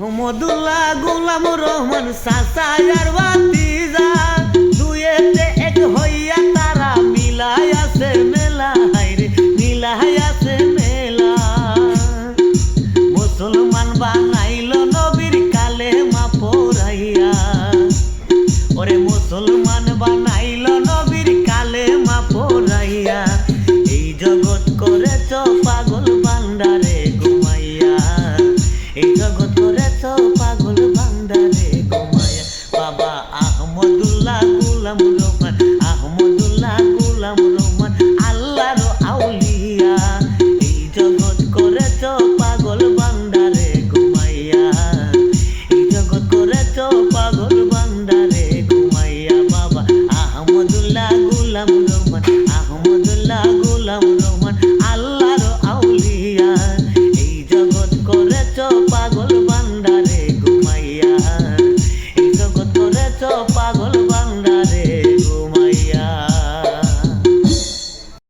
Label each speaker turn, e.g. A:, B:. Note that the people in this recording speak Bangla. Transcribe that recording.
A: মোহাম্মদুল্লাহ গোলাম রহমান সাসায়ার ভাতিজা দুয়েতে এক হইয়া তারা মিলাই আছে মেলা হায়রে মিলাই আছে মেলা মুসলমান বানাইল নবীর কালেমা পড়াইয়া ওরে মুসলমান বানাইল নবীর কালেমা পড়াইয়া এই জগৎ করেছ পাগল বান্দারে ঘুমাইয়া এই জগৎ করেছ